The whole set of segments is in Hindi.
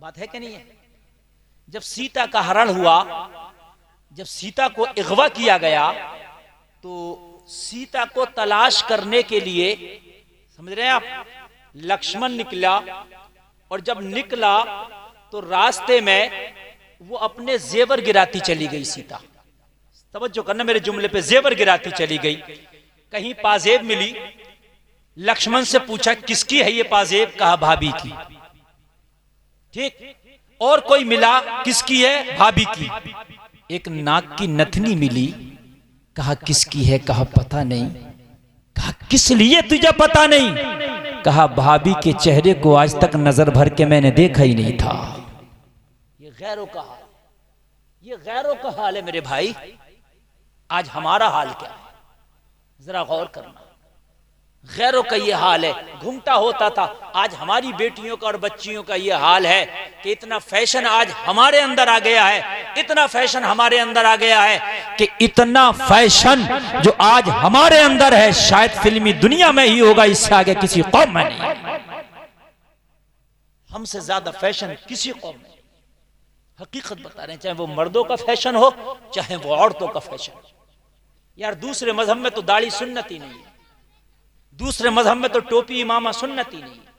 बात है कि नहीं है? जब सीता का हरण हुआ, जब सीता को अगवा किया गया, तो सीता को तलाश करने के लिए, समझ रहे हैं आप, लक्ष्मण निकला। और जब निकला तो रास्ते में वो अपने जेवर गिराती चली गई सीता। तवज्जो करना मेरे जुमले पे, जेवर गिराती चली गई। कहीं पाजेब मिली, लक्ष्मण से पूछा किसकी है ये पाजेब? कहा भाभी की। ठीक। और कोई मिला, किसकी है? भाभी की। एक नाक की नथनी मिली, कहा किसकी है? कहा पता नहीं। कहा किस लिए तुझे पता नहीं? कहा भाभी के चेहरे को आज तक नजर भर के मैंने देखा ही नहीं था। ये गैरों का हाल, ये गैरों का हाल है मेरे भाई। आज हमारा हाल क्या है? जरा गौर करना। गैरों का ये हाल है। घूमता होता था, आज हमारी बेटियों का और बच्चियों का ये हाल है कि इतना फैशन आज हमारे अंदर आ गया है, इतना फैशन हमारे अंदर आ गया है कि इतना फैशन जो आज हमारे अंदर है शायद फिल्मी दुनिया में ही होगा, इससे आगे किसी कौम में नहीं। हमसे ज्यादा फैशन किसी कौम में। हकीकत बता रहे हैं, चाहे वो मर्दों का फैशन हो, चाहे वो औरतों का फैशन हो। यार दूसरे मजहब में तो दाढ़ी सुन्नत ही नहीं है, दूसरे मजहब में तो टोपी इमामा सुन्नत ही नहीं है,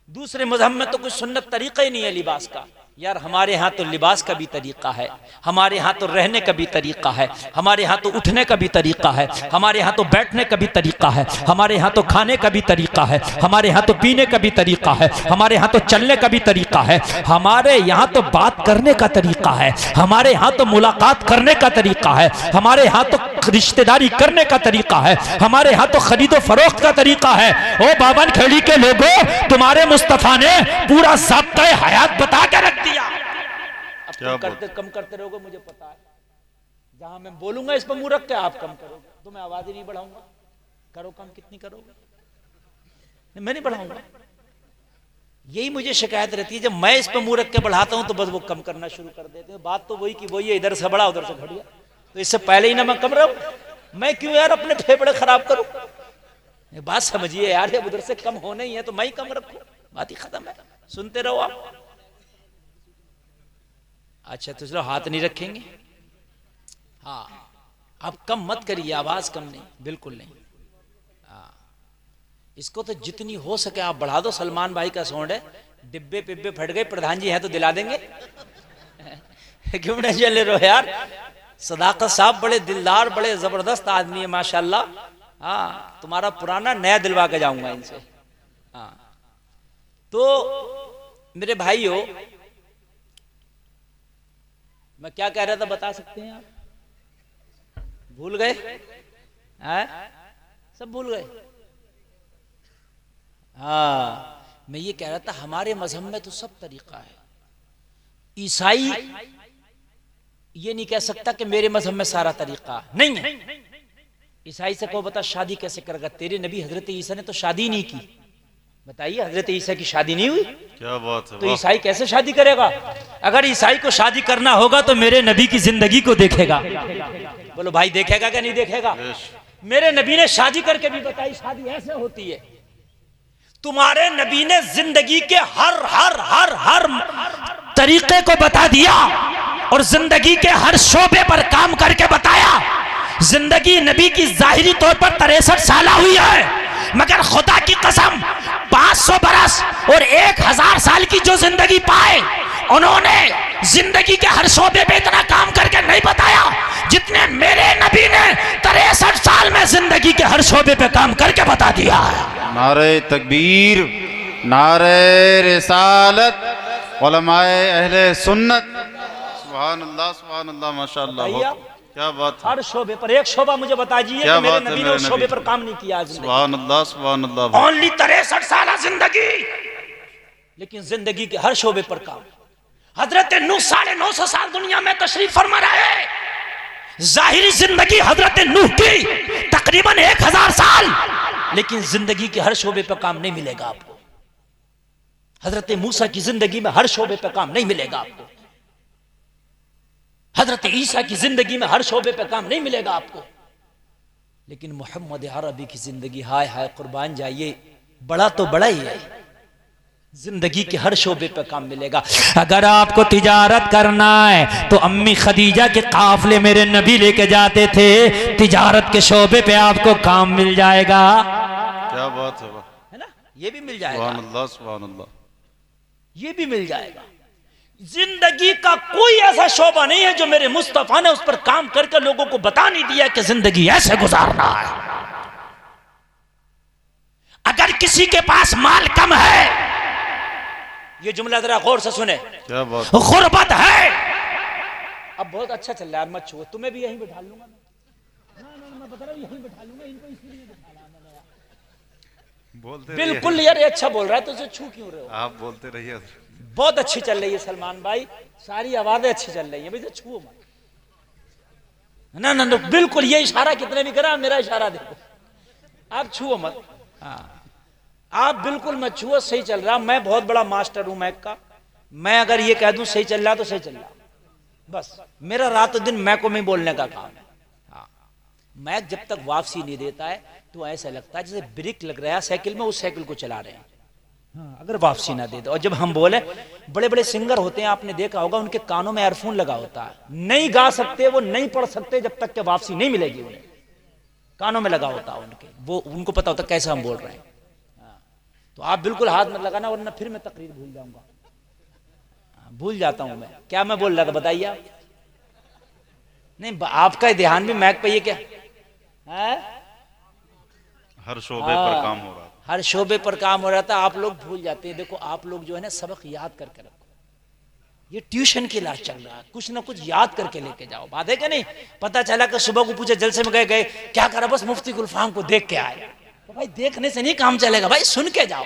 दूसरे मजहब में तो कुछ सुन्नत तरीका ही नहीं है लिबास का। यार हमारे यहाँ तो लिबास का भी तरीका है, हमारे यहाँ तो रहने का भी तरीका है, हमारे यहाँ तो उठने का भी तरीका है, हमारे यहाँ तो बैठने का भी तरीका है, हमारे यहाँ तो खाने का भी तरीका है, हमारे यहाँ तो पीने का भी तरीका है, हमारे यहाँ तो चलने का भी तरीका है, हमारे यहाँ तो बात करने का तरीका है, हमारे यहाँ तो मुलाकात करने का तरीका है, हमारे यहाँ तो रिश्तेदारी करने का तरीका है, हमारे यहाँ तो खरीदो फरोख्त का तरीका है। ओ बावन खेड़ी के लोगों, तुम्हारे मुस्तफा ने पूरा ज़ाब्ता हयात बता के रख दिया। अब कम करते रहोगे, मुझे पता है। जहां मैं बोलूंगा इस पर मुंह रख के आप कम करोगे, तो मैं आवाज ही नहीं बढ़ाऊंगा। करो कम, कितनी करोगे? मैं नहीं बढ़ाऊंगा। यही मुझे शिकायत रहती है, जब मैं इस पर मुंह रख के बढ़ाता हूं तो बस वो कम करना शुरू कर देते हैं। बात तो वही की वही है, इधर से बढ़ा उधर से घट गया। तो इससे पहले ही ना मैं कम रहूं, मैं क्यों यार अपने फेफड़े खराब करूं? बात समझिए यार, जब उधर से कम होने ही है तो मैं ही कम रखूं, बात ही खत्म है। सुनते रहो आप। अच्छा तो चलो हाथ नहीं रखेंगे। हाँ, आप कम मत करिए, आवाज कम नहीं, बिल्कुल नहीं। हाँ, इसको तो जितनी हो सके आप बढ़ा दो। सलमान भाई का साउंड है, डिब्बे पिब्बे फट गए, प्रधान जी हैं तो दिला देंगे। क्यों नहीं चले रहो यार? सदाकत साहब बड़े दिलदार, बड़े जबरदस्त आदमी है माशाल्लाह। हाँ, तुम्हारा पुराना नया दिलवा के जाऊंगा इनसे। हाँ, तो मेरे भाइयों, मैं क्या कह रहा था बता सकते हैं आप? भूल गए? सब भूल गए? हाँ, मैं ये कह रहा था हमारे मजहब में तो सब तरीका है। ईसाई ये नहीं कह सकता कि मेरे मजहब में सारा तरीका नहीं है। ईसाई से कहो बता शादी कैसे करेगा? तेरे नबी हजरत ईसा ने तो शादी नहीं की। बताइए, हजरत ईसा की शादी नहीं हुई? क्या बात है। तो ईसाई कैसे शादी करेगा? अगर ईसाई को शादी करना होगा तो मेरे नबी की जिंदगी को देखेगा। बोलो भाई, देखेगा क्या नहीं देखेगा? मेरे नबी ने शादी करके भी बताई शादी ऐसे होती है। तुम्हारे नबी ने जिंदगी के हर हर हर हर तरीके को बता दिया और जिंदगी के हर शोबे पर काम करके बताया। जिंदगी नबी की जाहिरी तौर पर 63 साल हुई है, मगर खुदा की कसम 500 बरस और 1000 साल की जो जिंदगी पाए, उन्होंने जिंदगी के हर शोबे पे इतना काम करके नहीं बताया जितने मेरे नबी ने 63 साल में जिंदगी के हर शोबे पे काम करके बता दिया है। नारे तकबीर, नारे रिसालत, उलमाए अहले सुन्नत। सुभान अल्लाह, सुभान अल्लाह, माशाअल्लाह। क्या बात है। हर शोबे पर एक शोबा मुझे बता दीजिए कि मेरे नबी ने उस शोबे पर काम नहीं किया। सुभान अल्लाह, सुभान अल्लाह। ओनली 63 साल जिंदगी, लेकिन जिंदगी के हर शोबे पर काम। हजरत नूह 950 साल दुनिया में तशरीफ फरमा रहे। जाहिरी जिंदगी हजरत नूह की तकरीबन 1000 साल, लेकिन जिंदगी के हर शोबे पर काम नहीं मिलेगा आपको। हजरत मूसा की जिंदगी में हर शोबे पर काम नहीं मिलेगा आपको। हजरत ईसा की जिंदगी में हर शोबे पे काम नहीं मिलेगा आपको। लेकिन मोहम्मद अरबी की जिंदगी, हाय हाय कुर्बान जाइए, बड़ा तो बड़ा ही है। जिंदगी के हर शोबे पे काम मिलेगा। अगर आपको तिजारत करना है तो अम्मी खदीजा के काफले मेरे नबी लेके जाते थे, तिजारत के शोबे पे आपको काम मिल जाएगा। क्या बात है ना, ये भी मिल जाएगा, सुभान अल्लाह सुभान अल्लाह, ये भी मिल जाएगा। जिंदगी का कोई ऐसा शोबा नहीं है जो मेरे मुस्तफा ने उस पर काम करके लोगों को बता नहीं दिया कि जिंदगी ऐसे गुजारना है। अगर किसी के पास माल कम है, ये जुमला जरा गौर से सुने, क्या बात, गुर्बत है। अब बहुत अच्छा चल रहा है, मत छुओ, तुम्हें भी यहीं बैठा लूंगा मैं बता रहा हूं, यहीं बैठा लूंगा, इनको इसलिए बैठा रहा मैंने। बोलते बिल्कुल यार, ये अच्छा बोल रहा है तो उसे छू क्यों रहे हो? आप बोलते रहिए। बहुत अच्छी चल रही है सलमान भाई, सारी आवाजें अच्छी चल रही है, भाई छुओ मत। ना ना बिल्कुल, ये इशारा कितने भी करा, मेरा इशारा देखो, आप छुओ मत। हाँ, आप बिल्कुल मत छुओ, सही चल रहा। मैं बहुत बड़ा मास्टर हूं मैक का, मैं अगर ये कह दूं सही चल रहा तो सही चल रहा, बस मेरा रात दिन मैक को में बोलने का काम है। हाँ, मैक जब तक वापसी नहीं देता है तो ऐसा लगता है जैसे ब्रेक लग रहा है साइकिल में, उस साइकिल को चला रहे हैं। हाँ, अगर वापसी ना दे दो। और जब हम बोले, बड़े बड़े सिंगर होते हैं, आपने देखा होगा उनके कानों में एयरफोन लगा होता है, नहीं गा सकते, वो नहीं पढ़ सकते जब तक कि वापसी नहीं मिलेगी, उन्हें कानों में लगा होता है उनके, वो उनको पता होता कैसे हम बोल रहे हैं। तो आप बिल्कुल हाथ मत लगाना, वरना फिर मैं तकरीर भूल जाऊंगा। भूल जाता हूं मैं, क्या मैं बोल रहा था बताइए आप? नहीं, आपका ध्यान भी मैक पे, ये क्या है? हर शोबे पर काम हो रहा है, हर शोबे पर काम हो रहा था, आप लोग भूल जाते हैं। देखो आप लोग जो है ना, सबक याद करके रखो, ये ट्यूशन की क्लास चल रहा है, कुछ ना कुछ याद करके लेके जाओ। बात है कि नहीं? पता चला कि सुबह को पूछे जलसे में गए क्या करा, बस मुफ्ती गुलफाम को देख के आए, तो भाई देखने से नहीं काम चलेगा, भाई सुन के जाओ।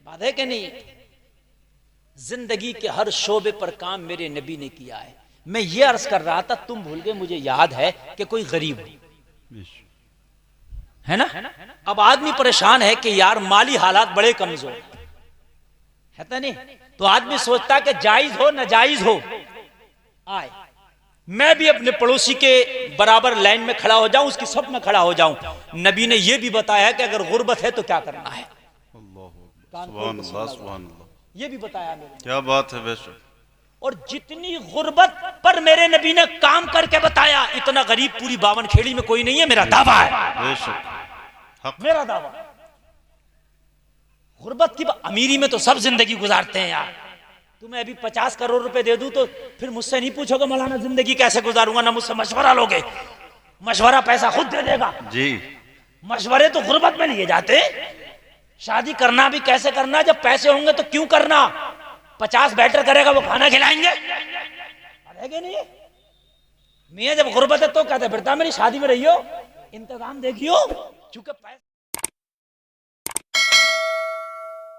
बात है कि नहीं? जिंदगी के हर शोबे पर काम मेरे नबी ने किया है। मैं ये अर्ज कर रहा था, तुम भूल गए, मुझे याद है कि कोई गरीब है ना, अब आदमी परेशान है कि यार माली हालात बड़े कमजोर है तो नहीं, तो आदमी सोचता कि जायज हो नाजायज हो आए, मैं भी अपने पड़ोसी के बराबर लाइन में खड़ा हो जाऊं, उसकी सब में खड़ा हो जाऊं। नबी ने यह भी बताया कि अगर गुर्बत है तो क्या करना है। सुभान अल्लाह सुभान अल्लाह, ये भी बताया मेरे। क्या बात है बेशक। और जितनी गुर्बत पर मेरे नबी ने काम करके बताया, इतना गरीब पूरी बावनखेड़ी में कोई नहीं है, मेरा दावा है, बेशक मेरा दावा। गुर्बत की अमीरी में तो सब जिंदगी गुजारते हैं यार। तुम्हें अभी 50 करोड़ रुपए दे दूं तो फिर मुझसे नहीं पूछोगे मौलाना जिंदगी कैसे गुजारूंगा, ना मुझसे मशवरा लोगे, मशवरा पैसा खुद दे देगा जी। मशवरे तो गुर्बत में लिए जाते। शादी करना भी कैसे करना, जब पैसे होंगे तो क्यों करना। 50 बैटर करेगा वो खाना खिलाएंगे, नहीं मियां जब गुर्बत है तो कहते बेटा मेरी शादी में रहियो, इंतजाम देखियो, चूंकि